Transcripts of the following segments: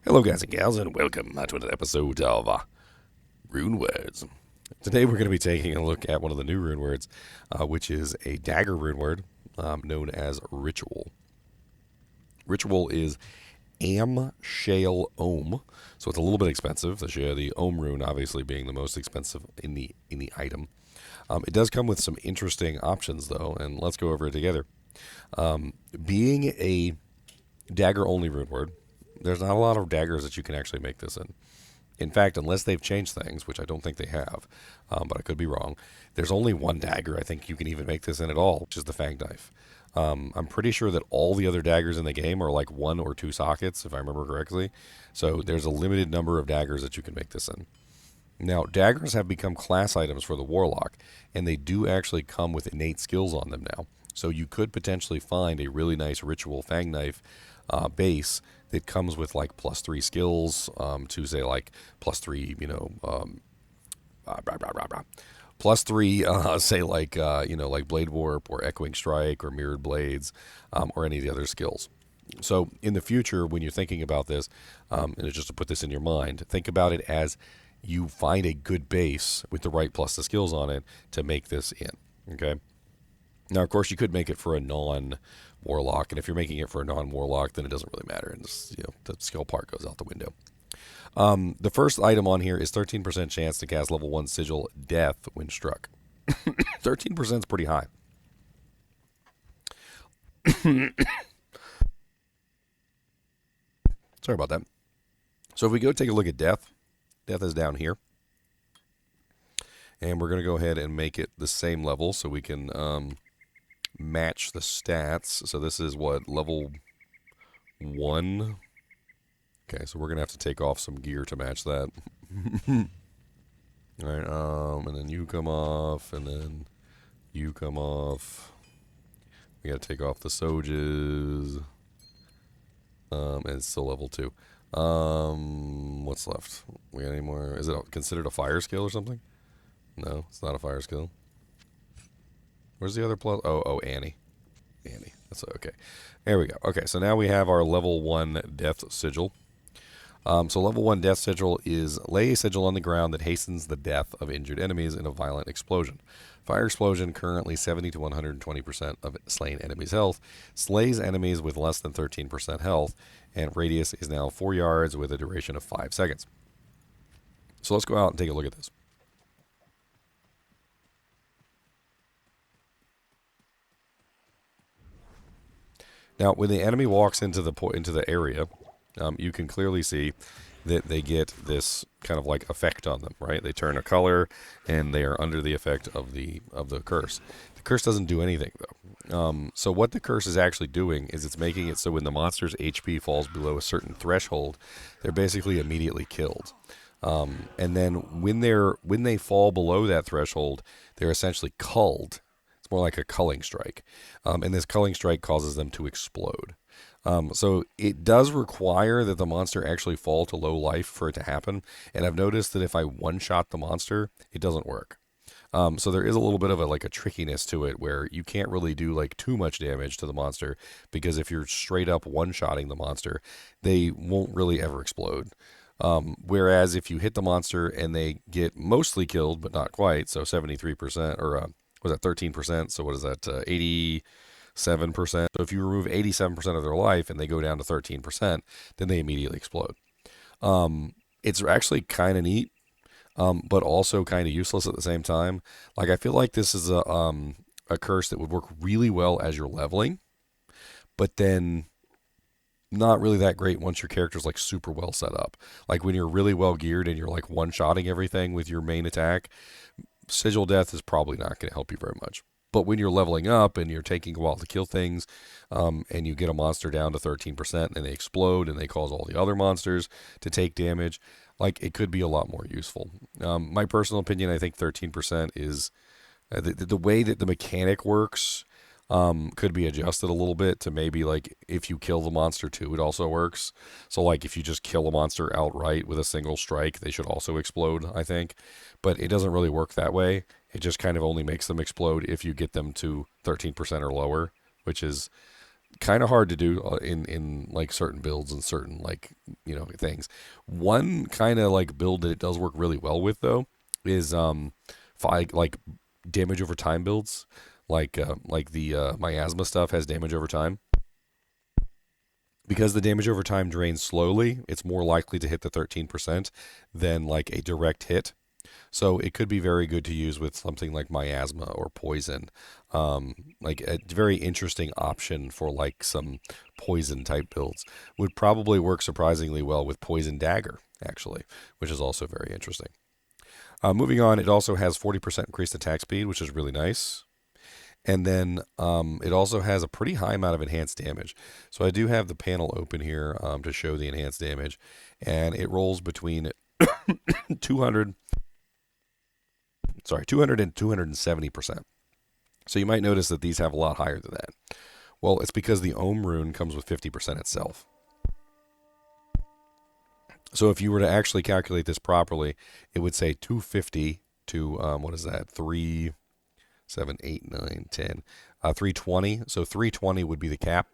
Hello guys and gals, and welcome to another episode of Runewords. Today we're going to be taking a look at one of the new runewords, which is a dagger runeword known as Ritual. Ritual is Amn Shael Ohm, so it's a little bit expensive. The Ohm rune obviously being the most expensive in the item. It does come with some interesting options though, and let's go over it together. Being a dagger only runeword, there's not a lot of daggers that you can actually make this in. In fact, unless they've changed things, which I don't think they have, but I could be wrong, there's only one dagger I think you can even make this in at all, which is the Fang Knife. I'm pretty sure that all the other daggers in the game are like 1 or 2 sockets, if I remember correctly. So there's a limited number of daggers that you can make this in. Now, daggers have become class items for the Warlock, and they do actually come with innate skills on them now. So you could potentially find a really nice Ritual Fang Knife base that comes with like +3 skills to say like +3, +3, say like like Blade Warp or Echoing Strike or Mirrored Blades or any of the other skills. So in the future, when you're thinking about this, and just to put this in your mind, think about it as you find a good base with the right plus the skills on it to make this in. Okay. Now, of course, you could make it for a non-warlock, and if you're making it for a non-warlock, then it doesn't really matter, and just, the skill part goes out the window. The first item on here is 13% chance to cast level 1 Sigil Death when struck. 13% is pretty high. Sorry about that. So if we go take a look at Death, Death is down here. And we're going to go ahead and make it the same level so we can match the stats. So this is what, level 1? Okay, so we're going to have to take off some gear to match that. Alright, and then you come off, and then you come off. We got to take off the Soges. And it's still level 2. What's left? We got any more? Is it considered a fire skill or something? No, it's not a fire skill. Where's the other plus? Oh, Annie. Annie. That's okay. There we go. Okay, so now we have our level 1 Death Sigil. So level 1 Death Sigil is lay a sigil on the ground that hastens the death of injured enemies in a violent explosion. Fire explosion, currently 70 to 120% of slain enemies' health, slays enemies with less than 13% health, and radius is now 4 yards with a duration of 5 seconds. So let's go out and take a look at this. Now, when the enemy walks into the area, you can clearly see that they get this kind of like effect on them, right? They turn a color, and they are under the effect of the curse. The curse doesn't do anything though. So what the curse is actually doing is it's making it so when the monster's HP falls below a certain threshold, they're basically immediately killed. And then when they fall below that threshold, they're essentially culled. It's more like a culling strike. And this culling strike causes them to explode. So it does require that the monster actually fall to low life for it to happen. And I've noticed that if I one-shot the monster, it doesn't work. So there is a little bit of a trickiness to it where you can't really do like too much damage to the monster, because if you're straight up one-shotting the monster, they won't really ever explode. Whereas if you hit the monster and they get mostly killed, but not quite, so 73%, or was that 13%? So what is that, 87%? So if you remove 87% of their life and they go down to 13%, then they immediately explode. It's actually kind of neat, but also kind of useless at the same time. Like, I feel like this is a curse that would work really well as you're leveling, but then not really that great once your character's like super well set up. Like when you're really well geared and you're like one-shotting everything with your main attack, Sigil Death is probably not going to help you very much. But when you're leveling up and you're taking a while to kill things, and you get a monster down to 13% and they explode and they cause all the other monsters to take damage, like, it could be a lot more useful. My personal opinion, I think 13% is the way that the mechanic works. Could be adjusted a little bit to maybe like if you kill the monster too, it also works. So like if you just kill a monster outright with a single strike, they should also explode, I think. But it doesn't really work that way. It just kind of only makes them explode if you get them to 13% or lower, which is kind of hard to do in like certain builds and certain like things. One kind of like build that it does work really well with though is like damage over time builds, like the miasma stuff has damage over time. Because the damage over time drains slowly, it's more likely to hit the 13% than like a direct hit. So it could be very good to use with something like miasma or poison. Like a very interesting option for like some poison type builds. Would probably work surprisingly well with poison dagger, actually, which is also very interesting. Moving on, it also has 40% increased attack speed, which is really nice. And then it also has a pretty high amount of enhanced damage. So I do have the panel open here to show the enhanced damage. And it rolls between 200 and 270%. So you might notice that these have a lot higher than that. Well, it's because the Ohm rune comes with 50% itself. So if you were to actually calculate this properly, it would say 250 to, what is that, 3, 7, 8, 9, 10, 320. So 320 would be the cap,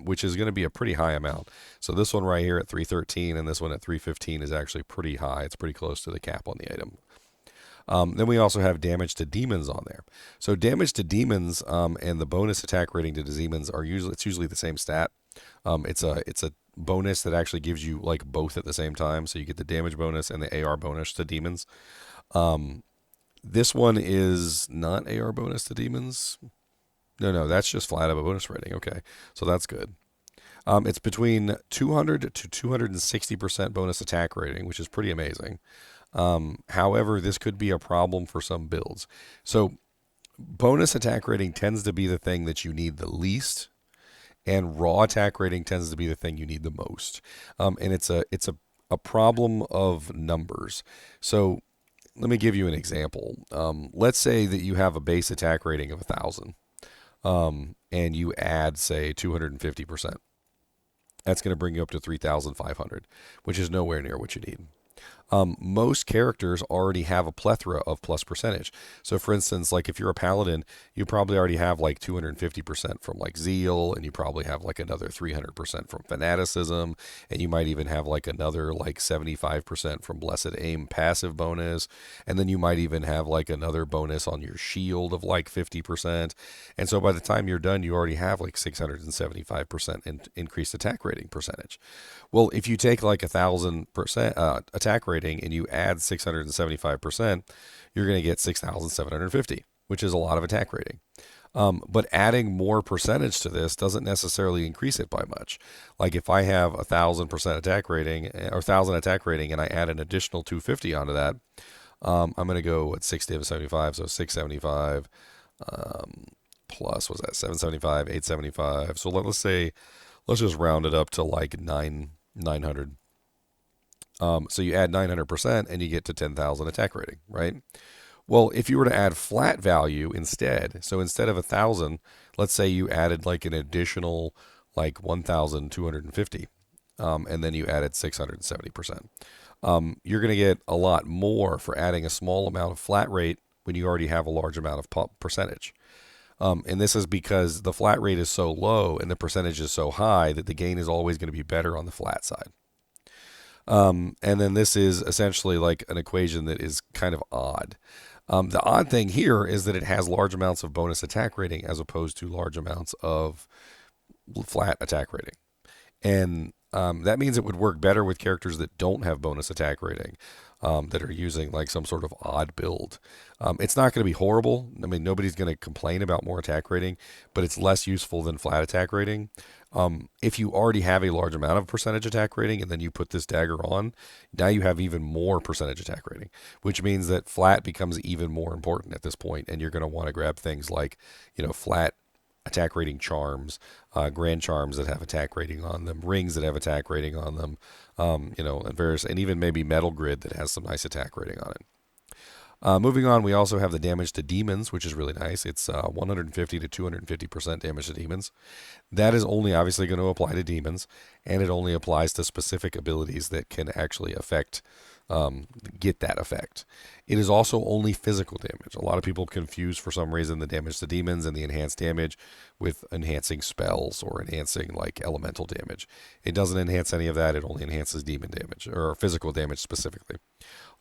which is going to be a pretty high amount. So this one right here at 313 and this one at 315 is actually pretty high. It's pretty close to the cap on the item. Then we also have damage to demons on there. So damage to demons and the bonus attack rating to demons are usually the same stat. It's a bonus that actually gives you like both at the same time. So you get the damage bonus and the AR bonus to demons. This one is not AR bonus to demons. No, that's just flat out a bonus rating. Okay, so that's good. It's between 200 to 260% bonus attack rating, which is pretty amazing. However, this could be a problem for some builds. So bonus attack rating tends to be the thing that you need the least, and raw attack rating tends to be the thing you need the most. And it's a problem of numbers. So let me give you an example. Let's say that you have a base attack rating of 1,000, and you add, say, 250%. That's going to bring you up to 3,500, which is nowhere near what you need. Most characters already have a plethora of plus percentage. So for instance, like if you're a paladin, you probably already have like 250% from like zeal, and you probably have like another 300% from fanaticism, and you might even have like another like 75% from blessed aim passive bonus, and then you might even have like another bonus on your shield of like 50%. And so by the time you're done, you already have like 675% increased attack rating percentage. Well, if you take like 1,000% attack rating and you add 675%, you're going to get 6,750, which is a lot of attack rating. But adding more percentage to this doesn't necessarily increase it by much. Like if I have 1,000% attack rating or 1,000 attack rating and I add an additional 250 onto that, I'm going to go at 675, so 675 plus, was that 775, 875? So let's say, let's just round it up to like 900. So you add 900% and you get to 10,000 attack rating, right? Well, if you were to add flat value instead, so instead of 1,000, let's say you added like an additional like 1,250, and then you added 670%. You're going to get a lot more for adding a small amount of flat rate when you already have a large amount of percentage. And this is because the flat rate is so low and the percentage is so high that the gain is always going to be better on the flat side. And then this is essentially like an equation that is kind of odd. The odd thing here is that it has large amounts of bonus attack rating as opposed to large amounts of flat attack rating. And that means it would work better with characters that don't have bonus attack rating, that are using like some sort of odd build. It's not going to be horrible. I mean, nobody's going to complain about more attack rating, but it's less useful than flat attack rating. If you already have a large amount of percentage attack rating and then you put this dagger on, now you have even more percentage attack rating, which means that flat becomes even more important at this point, and you're going to want to grab things like, flat attack rating charms, grand charms that have attack rating on them, rings that have attack rating on them, and even maybe metal grid that has some nice attack rating on it. Moving on, we also have the damage to demons, which is really nice. It's 150 to 250% damage to demons. That is only obviously going to apply to demons, and it only applies to specific abilities that can actually affect get that effect. It is also only physical damage. A lot of people confuse for some reason the damage to demons and the enhanced damage with enhancing spells or enhancing like elemental damage. It doesn't enhance any of that. It only enhances demon damage or physical damage specifically.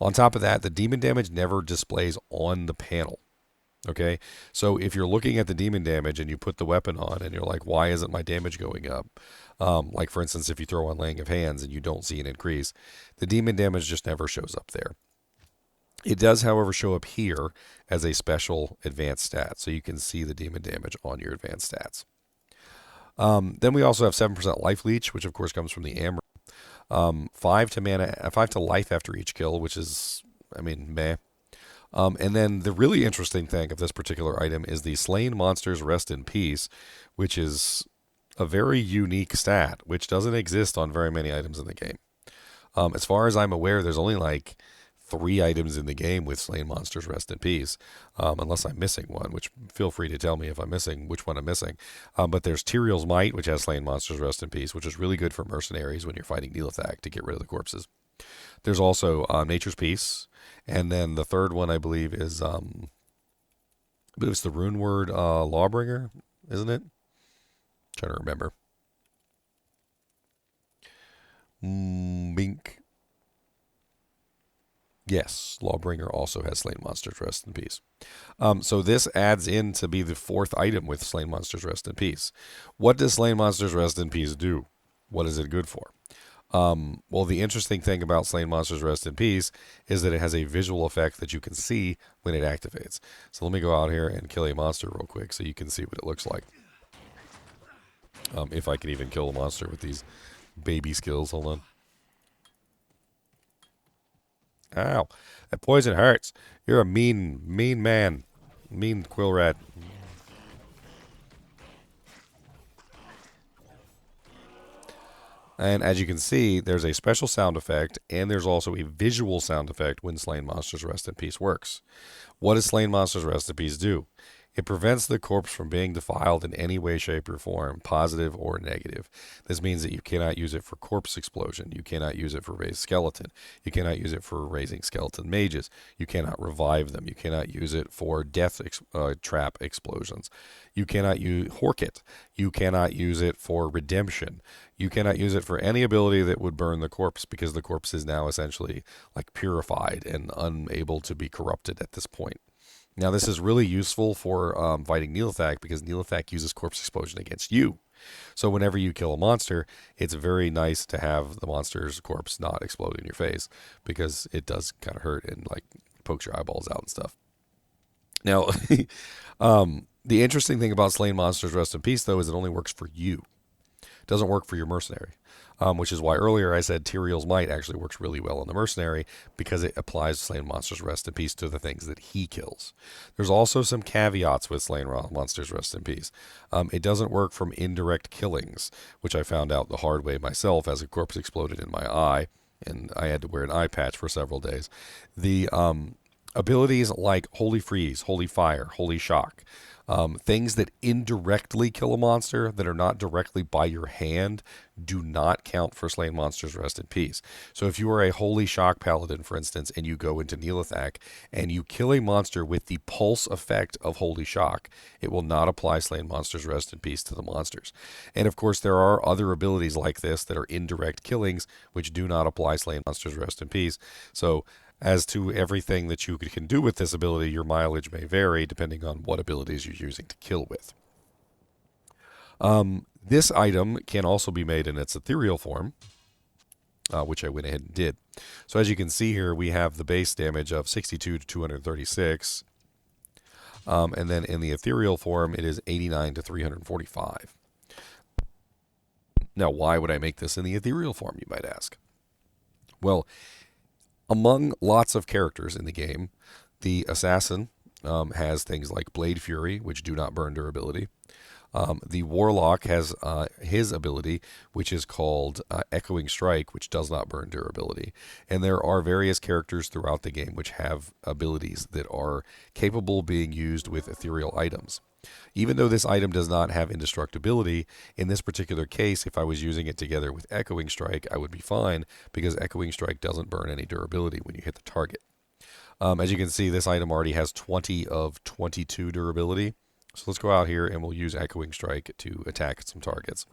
On top of that, the demon damage never displays on the panel. Okay, so if you're looking at the demon damage and you put the weapon on and you're like, why isn't my damage going up? Like for instance, if you throw on Laying of Hands and you don't see an increase, the demon damage just never shows up there. It does, however, show up here as a special advanced stat, so you can see the demon damage on your advanced stats. Then we also have 7% life leech, which of course comes from the Amn. 5 to life after each kill, which is, I mean, meh. And then the really interesting thing of this particular item is the slain monsters rest in peace, which is a very unique stat, which doesn't exist on very many items in the game. As far as I'm aware, there's only like 3 items in the game with slain monsters rest in peace, unless I'm missing one, which feel free to tell me if I'm missing which one I'm missing. But there's Ethereal's Might, which has slain monsters rest in peace, which is really good for mercenaries when you're fighting Neolithak to get rid of the corpses. There's also Nature's Peace, and then the third one I believe is I believe it's the Runeword Lawbringer, isn't it? Trying to remember. Bink. Yes, Lawbringer also has Slain Monsters Rest in Peace. So this adds in to be the 4th item with Slain Monsters Rest in Peace. What does Slain Monsters Rest in Peace do? What is it good for? Well, the interesting thing about Slain Monsters Rest in Peace is that it has a visual effect that you can see when it activates. So let me go out here and kill a monster real quick so you can see what it looks like. If I can even kill a monster with these baby skills. Hold on. Ow. That poison hurts. You're a mean man. Mean quill rat. And as you can see, there's a special sound effect, and there's also a visual sound effect when Slain Monsters Rest in Peace works. What does Slain Monsters Rest in Peace do? It prevents the corpse from being defiled in any way, shape, or form, positive or negative. This means that you cannot use it for corpse explosion. You cannot use it for raised skeleton. You cannot use it for raising skeleton mages. You cannot revive them. You cannot use it for death trap explosions. You cannot use Horkit. You cannot use it for redemption. You cannot use it for any ability that would burn the corpse because the corpse is now essentially like purified and unable to be corrupted at this point. Now, this is really useful for fighting Neolithak because Neolithak uses corpse explosion against you. So whenever you kill a monster, it's very nice to have the monster's corpse not explode in your face because it does kind of hurt and like pokes your eyeballs out and stuff. Now, the interesting thing about Slain Monsters Rest in Peace, though, is it only works for you. It doesn't work for your mercenary. Which is why earlier I said Ethereal's Might actually works really well on the mercenary because it applies Slain Monsters Rest in Peace to the things that he kills. There's also some caveats with Slain Monsters Rest in Peace. It doesn't work from indirect killings, which I found out the hard way myself as a corpse exploded in my eye, and I had to wear an eye patch for several days. The abilities like Holy Freeze, Holy Fire, Holy Shock, things that indirectly kill a monster that are not directly by your hand do not count for Slain Monsters Rest in Peace. So if you are a Holy Shock Paladin, for instance, and you go into Neolithak and you kill a monster with the pulse effect of Holy Shock, it will not apply Slain Monsters Rest in Peace to the monsters. And of course, there are other abilities like this that are indirect killings which do not apply Slain Monsters Rest in Peace. So as to everything that you can do with this ability, your mileage may vary depending on what abilities you're using to kill with. This item can also be made in its ethereal form, which I went ahead and did. So as you can see here, we have the base damage of 62 to 236. And then in the ethereal form, it is 89 to 345. Now, why would I make this in the ethereal form, you might ask? Well, among lots of characters in the game, the assassin has things like Blade Fury, which do not burn durability. The Warlock has his ability, which is called Echoing Strike, which does not burn durability. And there are various characters throughout the game which have abilities that are capable of being used with ethereal items. Even though this item does not have indestructibility, in this particular case, if I was using it together with Echoing Strike, I would be fine because Echoing Strike doesn't burn any durability when you hit the target. As you can see, this item already has 20 of 22 durability. So let's go out here and we'll use Echoing Strike to attack some targets.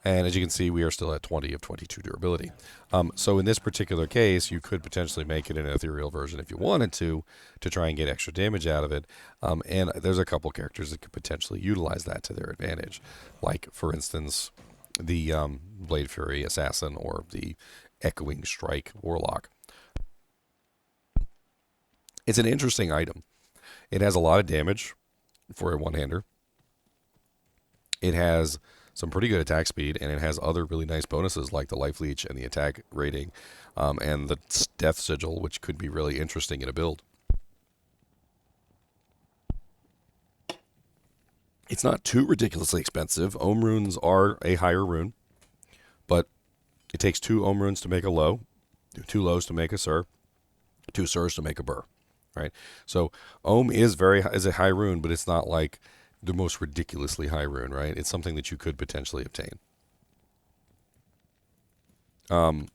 And as you can see, we are still at 20 of 22 durability. So in this particular case, you could potentially make it an ethereal version if you wanted to try and get extra damage out of it. And there's a couple characters that could potentially utilize that to their advantage. Like, for instance, the Blade Fury Assassin or the Echoing Strike Warlock. It's an interesting item. It has a lot of damage for a one-hander. It has some pretty good attack speed, and it has other really nice bonuses like the life leech and the attack rating, and the death sigil, which could be really interesting in a build. It's not too ridiculously expensive. Ohm runes are a higher rune, but it takes 2 Ohm runes to make a low, 2 lows to make a Sur, 2 Surs to make a Bur, right? So Ohm is a high rune, but it's not like the most ridiculously high rune, right? It's something that you could potentially obtain. And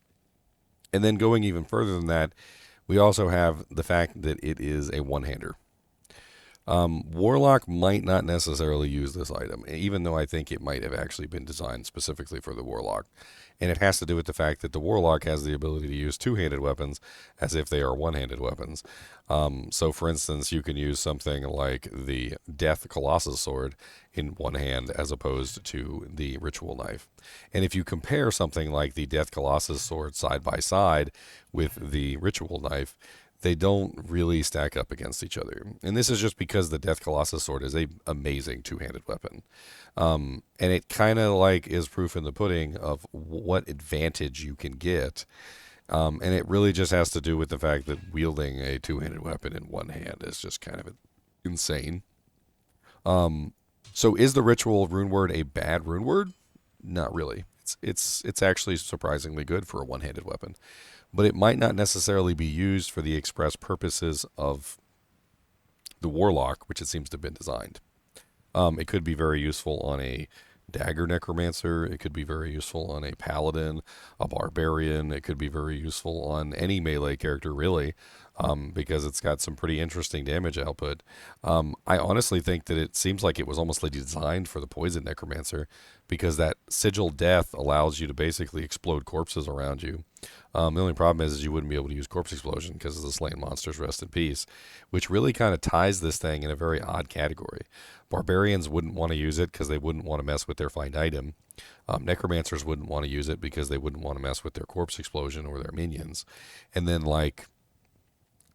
then going even further than that, we also have the fact that it is a one-hander. Warlock might not necessarily use this item, even though I think it might have actually been designed specifically for the Warlock. And it has to do with the fact that the Warlock has the ability to use two-handed weapons as if they are one-handed weapons. So, for instance, you can use something like the Death Colossus Sword in one hand as opposed to the Ritual Knife. And if you compare something like the Death Colossus Sword side by side with the Ritual Knife, they don't really stack up against each other. And this is just because the Death Colossus Sword is an amazing two-handed weapon. And it kind of like is proof in the pudding of what advantage you can get. And it really just has to do with the fact that wielding a two-handed weapon in one hand is just kind of insane. So is the Ritual Rune Word a bad rune word? Not really. It's actually surprisingly good for a one-handed weapon. But it might not necessarily be used for the express purposes of the Warlock, which it seems to have been designed. It could be very useful on a dagger necromancer. It could be very useful on a paladin, a barbarian. It could be very useful on any melee character, really, because it's got some pretty interesting damage output. I honestly think that it seems like it was almost like designed for the poison necromancer, because that sigil death allows you to basically explode corpses around you. The only problem is you wouldn't be able to use corpse explosion because of the slain monsters rest in peace, which really kind of ties this thing in a very odd category. Barbarians wouldn't want to use it because they wouldn't want to mess with their find item. Necromancers wouldn't want to use it because they wouldn't want to mess with their corpse explosion or their minions. And then like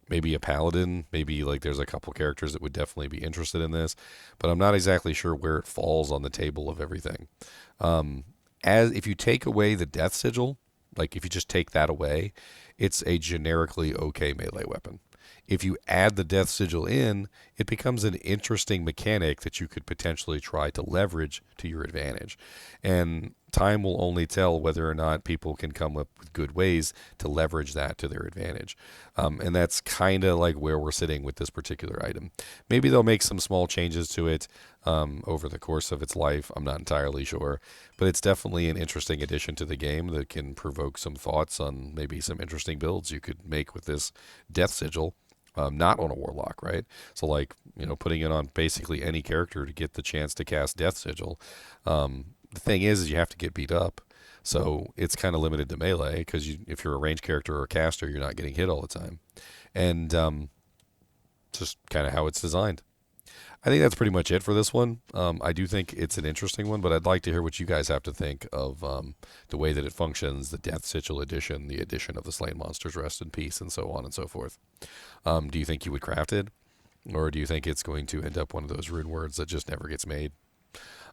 maybe a paladin, maybe like there's a couple characters that would definitely be interested in this, but I'm not exactly sure where it falls on the table of everything. As if you take away the death sigil, like if you just take that away, it's a generically okay melee weapon. If you add the death sigil in, it becomes an interesting mechanic that you could potentially try to leverage to your advantage. And time will only tell whether or not people can come up with good ways to leverage that to their advantage. And that's kind of like where we're sitting with this particular item. Maybe they'll make some small changes to it over the course of its life. I'm not entirely sure. But it's definitely an interesting addition to the game that can provoke some thoughts on maybe some interesting builds you could make with this death sigil. Not on a warlock, right? So like, putting it on basically any character to get the chance to cast Death Sigil. The thing is you have to get beat up. So it's kind of limited to melee because if you're a ranged character or a caster, you're not getting hit all the time. And just kind of how it's designed. I think that's pretty much it for this one. I do think it's an interesting one, but I'd like to hear what you guys have to think of the way that it functions, the Death Sigil edition, the addition of the Slain Monsters Rest in Peace, and so on and so forth. Do you think you would craft it? Or do you think it's going to end up one of those rune words that just never gets made?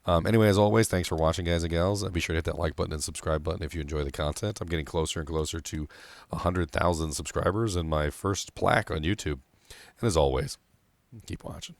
Anyway, as always, thanks for watching, guys and gals. Be sure to hit that like button and subscribe button if you enjoy the content. I'm getting closer and closer to 100,000 subscribers and my first plaque on YouTube. And as always, keep watching.